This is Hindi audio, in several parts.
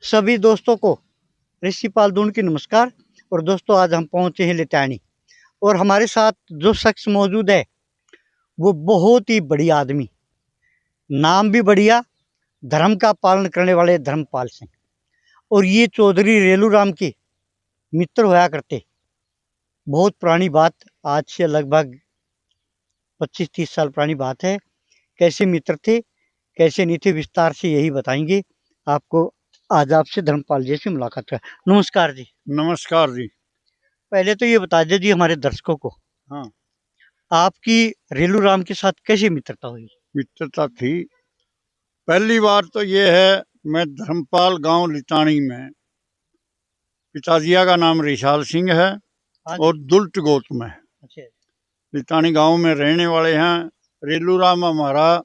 सभी दोस्तों को ऋषिपाल दून की नमस्कार। और दोस्तों, आज हम पहुंचे हैं लिटानी और हमारे साथ जो शख्स मौजूद है वो बहुत ही बढ़िया आदमी, नाम भी बढ़िया, धर्म का पालन करने वाले धर्मपाल सिंह। और ये चौधरी रेलू राम के मित्र होया करते। बहुत पुरानी बात, आज से लगभग 25-30 साल पुरानी बात है। कैसे मित्र थे, कैसे नहीं थे, विस्तार से यही बताएंगे आपको। आज आपसे धर्मपाल जी से मुलाकात है। नमस्कार जी। नमस्कार जी। पहले तो ये बता दीजिए हमारे दर्शकों को, हाँ, आपकी रेलू राम के साथ कैसी मित्रता हुई? मित्रता थी। पहली बार तो ये है, मैं धर्मपाल गांव लिटानी में, पिताजिया का नाम रिशाल सिंह है और दुल्ट गोत में है। अच्छा। लिटानी गांव में रहने वाले हैं। रेलू राम हमारा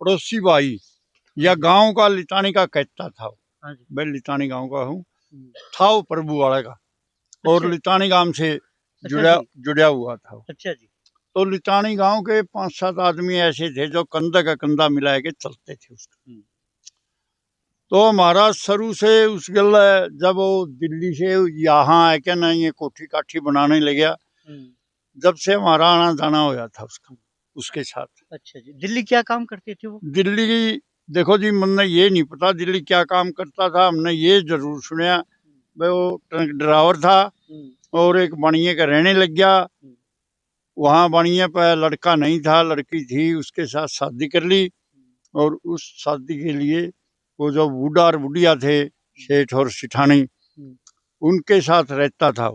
पड़ोसी भाई या गांव का लिटानी का कहता था। मैं लिटानी गांव का हूँ, था वो प्रभु वाले का। और लिटानी गांव से जुड़ा हुआ था। अच्छा जी। तो लिटानी गांव के 5-7 आदमी ऐसे थे जो कंधा का कंधा मिला के चलते थे उसका। तो हमारा शुरू से उस गल, जब वो दिल्ली से यहाँ आके ना ये कोठी काठी बनाने लगा, जब से हमारा आना जाना होया था उसका, उसके साथ। अच्छा जी। दिल्ली क्या काम करते थे वो? दिल्ली देखो जी, मैंने ये नहीं पता दिल्ली क्या काम करता था। हमने ये जरूर सुना भाई वो ट्रक ड्राइवर था और एक बनिए का रहने लग गया। वहाँ बनिए पर लड़का नहीं था, लड़की थी, उसके साथ शादी कर ली। और उस शादी के लिए वो जो बूढ़ा और बुढ़िया थे, सेठ और सिठानी, उनके साथ रहता था।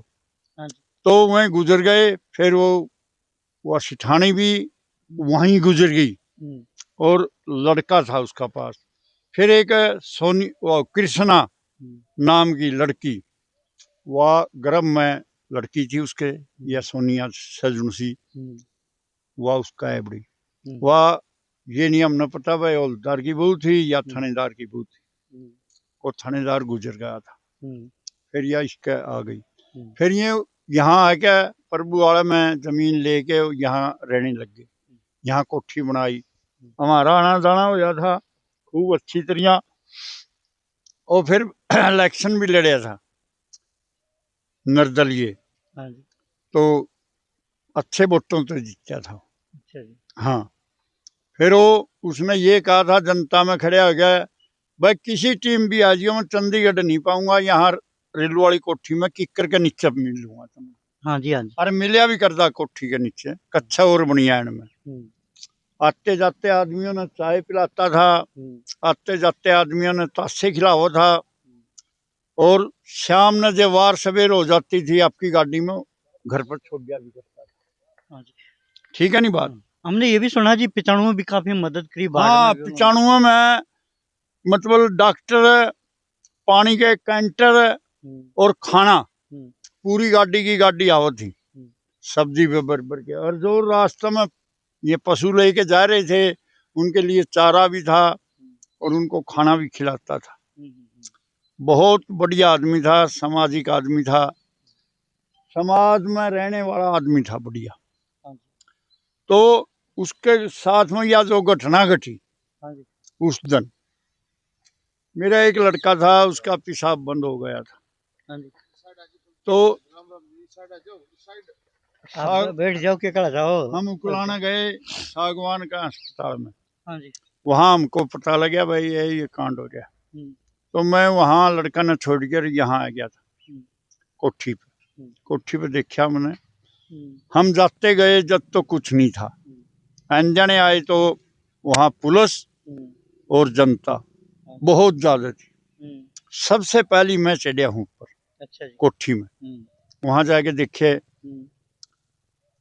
तो वहीं गुजर गए। फिर वो सिठानी भी वहीं गुजर गई और लड़का था उसका पास। फिर एक सोनी, वो कृष्णा नाम की लड़की, वह गर्भ में लड़की थी उसके, या सोनिया सजनुसी, वह उसका है बड़ी। वह ये नहीं हमने पता भाई हौलदार की बहू थी या थानेदार की बहू थी। वो थानेदार गुजर गया था। फिर यह इसके आ गई। फिर ये यहाँ आके प्रभु वाले में जमीन लेके यहाँ रहने लग गए। यहाँ कोठी बनाई, हमारा आना जाना हो जाता था खूब अच्छी तरह। और फिर इलेक्शन भी लड़िया था निर्दलीय, तो अच्छे वोटों से जीता था। हाँ, फिर वो उसने ये कहा था, जनता में खड़े हो गया, भाई किसी टीम भी आ जाओ, मैं चंडीगढ़ नहीं पाऊंगा, यहाँ रेलवे वाली कोठी में किक्कर के नीचे मिल लूंगा तुम्हें। हाँ जी, हाँ जी। अरे मिलिया भी करता कोठी के नीचे, कच्चा और बनिया में। आते जाते आदमियों ने चाय पिलाता था, आते जाते आदमियों ने ताशे खिलावा था। और शाम ने जब वार सवेर हो जाती थी, आपकी गाड़ी में घर पर छोड़ दिया भी करता था। ठीक है नहीं बात? हमने ये भी सुना जी 95 में भी काफी मदद करी। हाँ, 95 में मतलब डॉक्टर, पानी के कैंटर और खाना पूरी गाड़ी की गाड़ी आवत थी, सब्जी पे भर के। और जो रास्ते में ये पशु लेके जा रहे थे, उनके लिए चारा भी था और उनको खाना भी खिलाता था। बहुत बढ़िया आदमी था, सामाजिक आदमी था, समाज में रहने वाला आदमी था, बढ़िया। तो उसके साथ में या जो घटना घटी उस दिन, मेरा एक लड़का था, उसका पेशाब बंद हो गया था। तो आप बैठ जाओ के कड़ा जाओ। हम उकलाने गए सागवान का अस्पताल में। वहां हमको पता लगा भाई ये कांड हो गया। तो मैं वहां लड़का ने छोड़ कर यहाँ आ गया था कोठी पे। कोठी पे देखा मैंने, हम जाते गए जब तो कुछ नहीं था। अनजाने आए तो वहां पुलिस और जनता बहुत ज्यादा थी। सबसे पहली मैं चढ़िया हूँ ऊपर कोठी में। वहां जाके देखे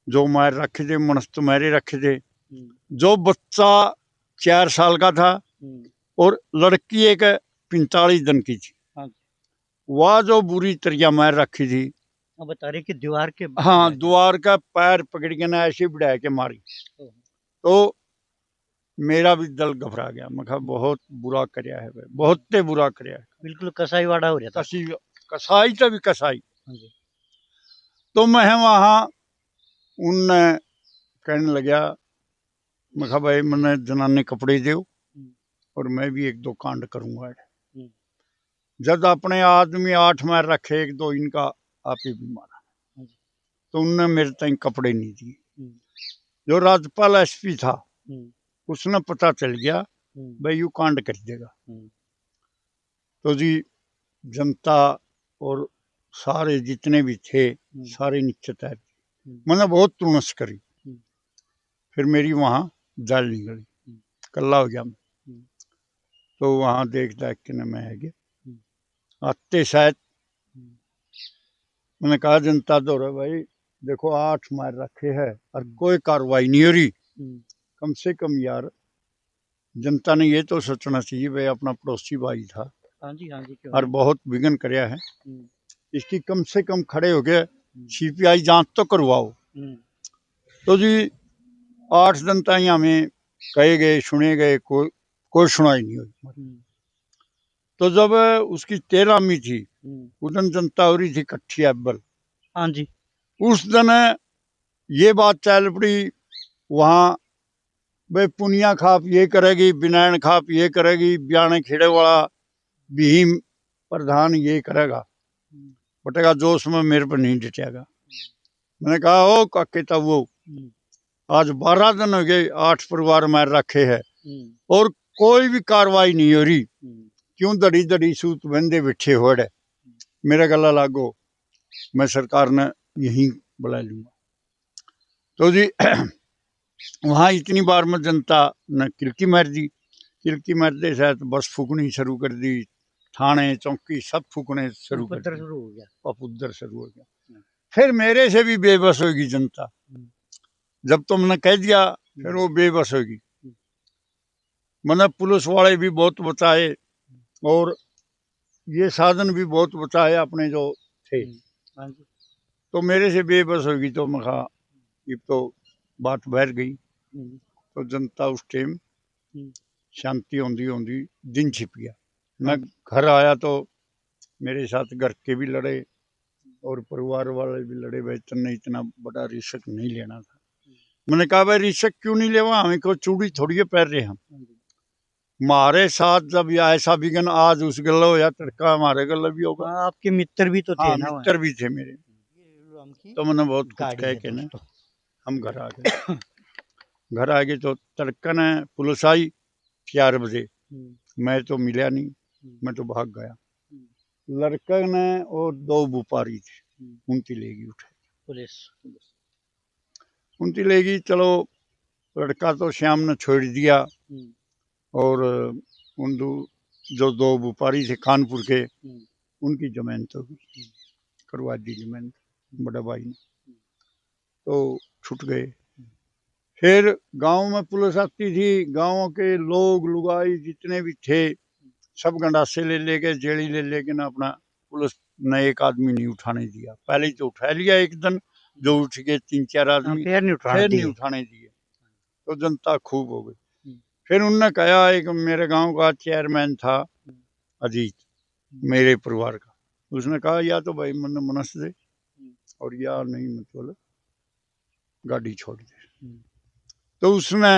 जो मार रखे थे, मनस्त मारे रखे थे। जो बच्चा 4 साल का था और लड़की एक 45 दिन की थी, वह जो बुरी तरह मार रखी थी। बता रहे कि दीवार के, हाँ, दीवार का पैर पकड़ के ना ऐसे बढ़ा के मारी। तो मेरा भी दिल घबरा गया। मैं कहा बहुत बुरा करया है भाई, बहुत बुरा करया है। बिल्कुल कसाई वाड़ा हो रहा था। कसाई तो भी कसाई। तो मैं वहां उनने कहने लगा, मैं कहा भाई मैंने जनाने कपड़े दो और मैं भी 1-2 कांड करूंगा। जब अपने आदमी 8 मार रखे, एक दो इनका आप ही भी मारा, तो उनने मेरे तक कपड़े नहीं दिए। जो राज्यपाल एसपी था उसने पता चल गया भाई यू कांड कर देगा, तो जी जनता और सारे जितने भी थे सारे नीचे तैर, मैंने बहुत तुणस करी, फिर मेरी वहां जाल निकली, कल्ला हो गया मैं। तो वहां देख के न मैं गया आते शायद, मैंने कहा जनता दो रहे भाई देखो 8 मार रखे है और कोई कार्रवाई नहीं हो रही, कम से कम यार जनता ने ये तो सोचना चाहिए भाई अपना पड़ोसी भाई था और बहुत विघन करया है, इसकी कम से कम खड़े हो गए सीपीआई जांच तो करवाओ। तो जी 8 जनता हमें कहे गए सुने गए, कोई सुनाई नहीं हुई। तो जब उसकी 13वीं थी उस दिन जनता हो रही थी इकट्ठी अब्बल, हाँ जी, उस दिन ये बात चल पड़ी वहां भाई पुनिया खाप ये करेगी, बिनायन खाप ये करेगी, ब्याने खेड़े वाला भीम प्रधान ये करेगा, बटेगा जोश में मेरे पर नहीं डटेगा। मैंने कहा ओ काके तब वो आज 12 दिन हो गए 8 परिवार मार रखे है और कोई भी कार्रवाई नहीं हो रही, क्यों दड़ी दड़ी सूत बंदे बिठे हो रहे, मेरा गला लागो मैं सरकार ने यहीं बुला लूंगा। तो जी वहां इतनी बार में जनता ने किलकी मार दी, किलकी मार दे शायद बस फूकनी शुरू कर दी, थाने चौकी सब फूकने शुरू कर दी, पपुद्दर शुरू हो गया। फिर मेरे से भी बेबस होगी जनता, जब तुमने कह दिया फिर वो बेबस होगी। मतलब पुलिस वाले भी बहुत बचाए और ये साधन भी बहुत बचाए अपने जो थे, तो मेरे से बेबस होगी। तो मैं कहा ये तो बात बैठ गई। तो जनता उस टाइम शांति होंदी होंदी दिन छिप गया। मैं घर आया तो मेरे साथ घर के भी लड़े और परिवार वाले भी लड़े, भाई तुमने इतना बड़ा रिस्क नहीं लेना था। मैंने कहा भाई रिस्क क्यों नहीं लेवा, हमें को चूड़ी थोड़ी पैर रहे हम, हमारे साथ जब ऐसा विघन आज उस गल हो या तड़का हमारे गल भी होगा। आपके मित्र भी तो थे ना, मित्र भी थे मेरे, तो मैंने बहुत कुछ कह के ना हम घर आ गए। घर आ गए तो तड़कन पुलिस आई 4 बजे, मैं तो मिला नहीं, मैं तो भाग गया। लड़का ने और 2 व्यापारी थे, उनकी लेगी उठे पुलिस, उनकी लेगी। चलो लड़का तो श्याम ने छोड़ दिया और उन जो 2 व्यापारी थे कानपुर के उनकी जमानत हो गई, करवा दी जमानत बड़ा भाई ने, तो छूट गए। फिर गांव में पुलिस आती थी, गांव के लोग लुगाई जितने भी थे सब गंडासे ले लेके जेड़ी ले लेके ना अपना, पुलिस ने एक आदमी नहीं उठाने दिया। पहले तो उठा लिया एक दिन, जो उठ गए 3-4 आदमी, फिर नहीं उठाने दिए। तो जनता खूब हो गई। फिर उनने कहा, एक मेरे गांव का चेयरमैन था अजीत मेरे परिवार का, उसने कहा या तो भाई मन मनस दे और या नहीं मतलब गाड़ी छोड़ दे। तो उसने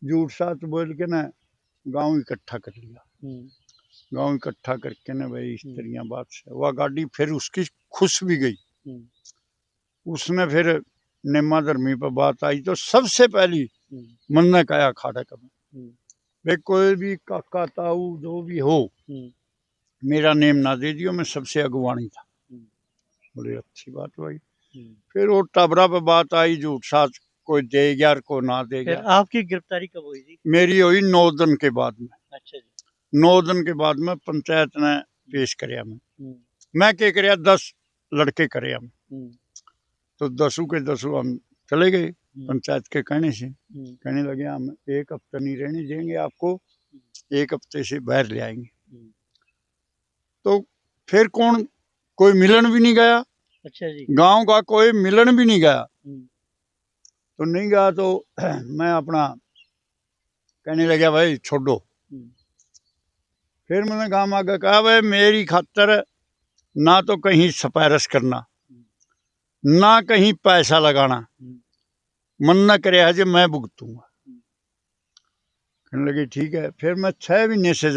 झूठ साथ बोल के ना गांव इकट्ठा कर लिया, गांव इकट्ठा करके ना भाई इस तरह बात से वह गाड़ी फिर उसकी खुश भी गई। उसने फिर नेमा धर्मी पर बात आई तो सबसे पहली मन ने कहा खाड़ा कर भाई कोई भी काका ताऊ जो भी हो मेरा नेम ना दे दियो, मैं सबसे अगुवानी था। बोले अच्छी बात भाई। फिर वो टबरा पे बात आई, झूठ साथ कोई दे गया को ना दे गया। आपकी गिरफ्तारी कब हुई थी? मेरी हुई 9 दिन के बाद में। अच्छा जी। 9 दिन के बाद में पंचायत ने पेश कराया मैं क्या कराया 10 लड़के कराया तो 10 के 10 हम चले गए पंचायत के कहने से। कहने लगे हम 1 हफ्ता नहीं रहने देंगे आपको, 1 हफ्ते से बाहर ले आएंगे। तो फिर कौन कोई मिलन भी नहीं गया। अच्छा जी। गांव का कोई मिलन भी नहीं गया। तो नहीं गया तो मैं अपना कहने लगा भाई छोड़ो। फिर मैंने गांव आगे कहा भाई मेरी खातर ना तो कहीं सपारस करना ना कहीं पैसा लगाना, मन न करे है मैं भुगतूंगा। कहने लगे ठीक है। फिर मैं 6 महीने से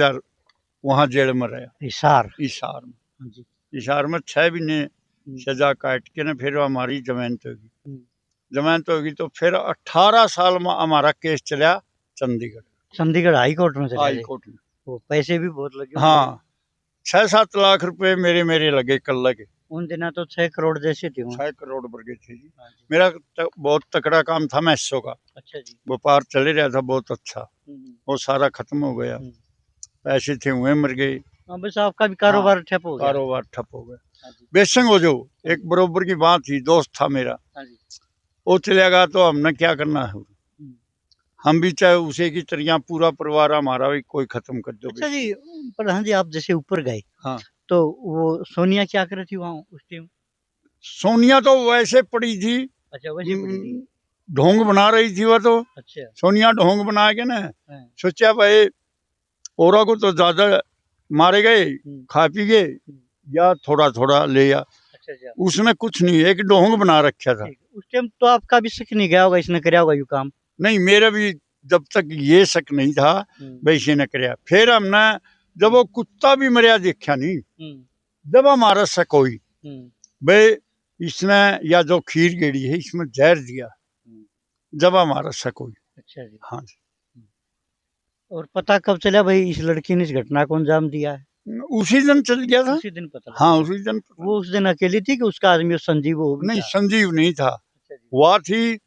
वहाँ जेल में रहा हिसार। हिसार में। हाँ जी। हिसार में 6 महीने सजा काट के ना फिर हमारी जमानत होगी। जमानत होगी तो फिर 18 साल में हमारा केस चला चंडीगढ़। चंडीगढ़ हाई कोर्ट में चला हाई गए। कोर्ट में। वो पैसे भी बहुत लगे। हाँ 6-7 लाख रुपए मेरे लगे कल लगे। उन दिनों तो 6 करोड़ जैसे थे वहाँ। 6 करोड़ पर गए थे जी। हाँ जी। मेरा बहुत तकड़ा काम था मैसो का। अच्छा जी। व्यापार चले रहा था बहुत अच्छा। वो सारा खत्म हो गया। पैसे थे हुए मर गए। बस आपका भी कारोबार ठप हो गया। कारोबार ठप हो गया। बेशंग हो जो एक बरोबर की बात थी, दोस्त था मेरा, वो चलेगा तो हमने क्या करना है। हम भी चाहे उसे की तरह पूरा परिवार हमारा भी कोई खत्म कर दो। अच्छा जी, प्रधान जी आप जैसे ऊपर गए, हाँ तो वो सोनिया क्या कर रही थी वहाँ उस टाइम? सोनिया तो वैसे पड़ी थी। अच्छा वैसे पड़ी थी। ढोंग बना रही थी वो तो। अच्छा। सोनिया ढोंग बना के ना सोचा भाई औरा को तो ज्यादा मारे गए, खा पी गए या थोड़ा थोड़ा ले या। अच्छा। उसने कुछ नहीं, एक ढोंग बना रखा था। उस टाइम तो आपका भी शक नहीं गया होगा इसने कराया होगा यू काम? नहीं मेरा भी जब तक ये शक नहीं था वैसे न कराया। फिर हमने जब वो कुत्ता भी मरिया देखा नहीं, जब हमारा शक हुई भाई इसने या जो खीर गेड़ी है इसमें जहर दिया, जब हमारा शक हुई। अच्छा जी। हाँ जी। और पता कब चला भाई इस लड़की ने इस घटना को अंजाम दिया है? उसी दिन चल गया था। उसी दिन पता लगा। हाँ उसी दिन। वो उस दिन अकेली थी कि उसका आदमी संजीव वो भी नहीं था? संजीव नहीं था। वह थी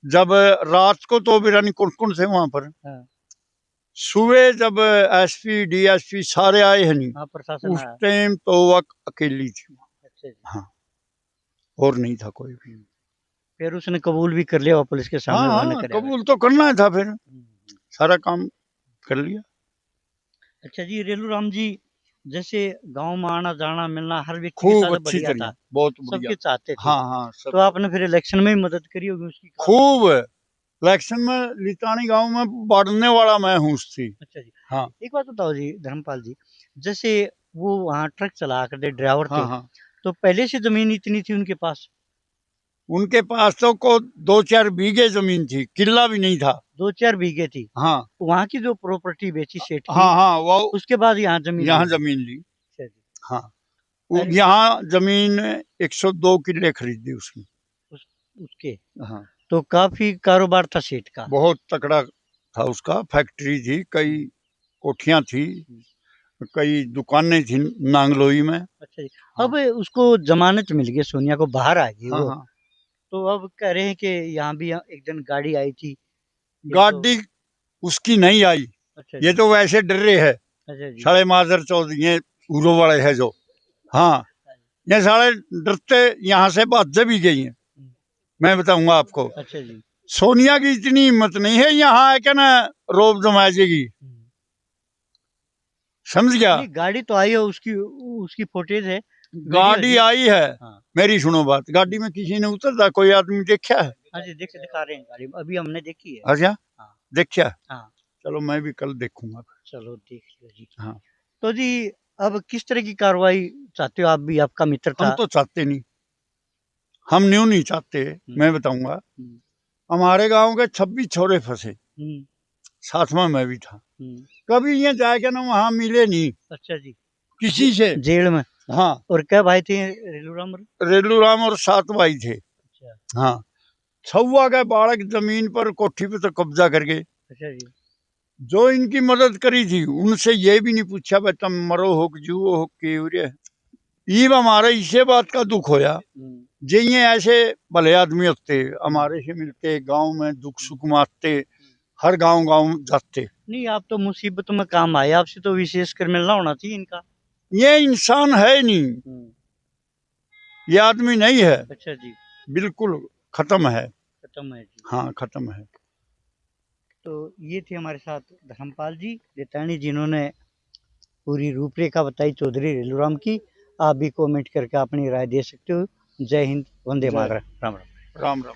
जब रात को तो बिरानी कौन से वहां पर। सुबह जब एसपी डीएसपी सारे आए हैं नहीं, उस टाइम तो वह अकेली थी। अच्छा जी। हाँ और नहीं था कोई भी। फिर उसने कबूल भी कर लिया पुलिस के सामने? हाँ कबूल तो करना था, फिर सारा काम कर लिया। अच्छा जी रेलू राम जी, जैसे गांव में आना जाना मिलना हर व्यक्ति के साथ बढ़िया था, बहुत सबके चाहते थे। हाँ तो आपने फिर इलेक्शन में मदद करी होगी उसकी? खूब। इलेक्शन में लितानी गांव में बढ़ने वाला मैं हूँ उसकी। अच्छा जी। हाँ एक बात बताओ जी धर्मपाल जी, जैसे वो वहाँ ट्रक चला करते ड्राइवर थे, तो पहले से जमीन इतनी थी उनके पास? उनके पास तो को 2-4 बीघे जमीन थी, किला भी नहीं था। 2-4 बीघे थी। हाँ वहाँ की जो प्रॉपर्टी बेची सेठ की, हाँ वो उसके बाद यहाँ जमीन ली। हाँ यहाँ जमीन 102 किले खरीदी उसने। उसके हाँ तो काफी कारोबार था सेठ का? बहुत तकड़ा था उसका। फैक्ट्री थी, कई कोठियां थी, कई दुकानें थी नांगलोई में। अच्छा जी। हाँ। अब उसको जमानत मिल गई, सोनिया को बाहर आ गई। हाँ, हाँ। तो अब कह रहे हैं कि यहाँ भी एक दिन गाड़ी आई थी। गाड़ी उसकी नहीं आई। अच्छा ये तो वैसे डर रहे है। अच्छा जी। साले मादर चौथ ये उरो वाले है जो। हाँ ये साले डरते यहाँ से भाजे भी गई हैं। मैं बताऊंगा आपको। अच्छा जी। सोनिया की इतनी हिम्मत नहीं है यहाँ है क्या ना रोब जमा जाएगी, समझ गया? गाड़ी तो आई है, उसकी फुटेज है। गाड़ी आई है। हाँ। मेरी सुनो बात, गाड़ी में किसी ने उतरता कोई आदमी देखा है? हाँ जी दिखा रहे हैं गाड़ी, अभी हमने देखी है। अच्छा हाँ देखा। हाँ चलो मैं भी कल देखूंगा। चलो देख लो जी। हाँ तो जी अब किस तरह की कार्रवाई चाहते हो आप भी? आपका मित्र था। हम तो चाहते नहीं, हम न्यू नहीं चाहते। मैं बताऊंगा हमारे गांव के 26 छोरे फंसे, साथ में मैं भी था। कभी ये जाके ना वहाँ मिले नहीं। अच्छा जी। किसी से जेल में? हाँ। और क्या भाई थे? रेलूराम और 7 भाई थे। अच्छा। हाँ 6 के बालक जमीन पर कोठी पे तो कब्जा कर गए। अच्छा जी। जो इनकी मदद करी थी उनसे ये भी नहीं पूछा भाई तुम मरो हो जुओ हो के। ये हमारे इसे बात का दुख होया, जे ये ऐसे भले आदमी होते हमारे से मिलते, गांव में दुख सुख मारते, हर गांव जाते। नहीं आप तो मुसीबत में काम आए, आपसे तो विशेष कर मिलना होना चाहिए इनका। ये इंसान है नहीं, ये आदमी नहीं है। अच्छा जी। बिल्कुल खत्म है। खत्म है जी। हाँ खत्म है। तो ये थे हमारे साथ धर्मपाल जी लेतानी, जिन्होंने पूरी रूपरेखा बताई चौधरी रेलूराम की। आप भी कमेंट करके अपनी राय दे सकते हो। जय हिंद, वंदे मातरम। राम राम। राम राम।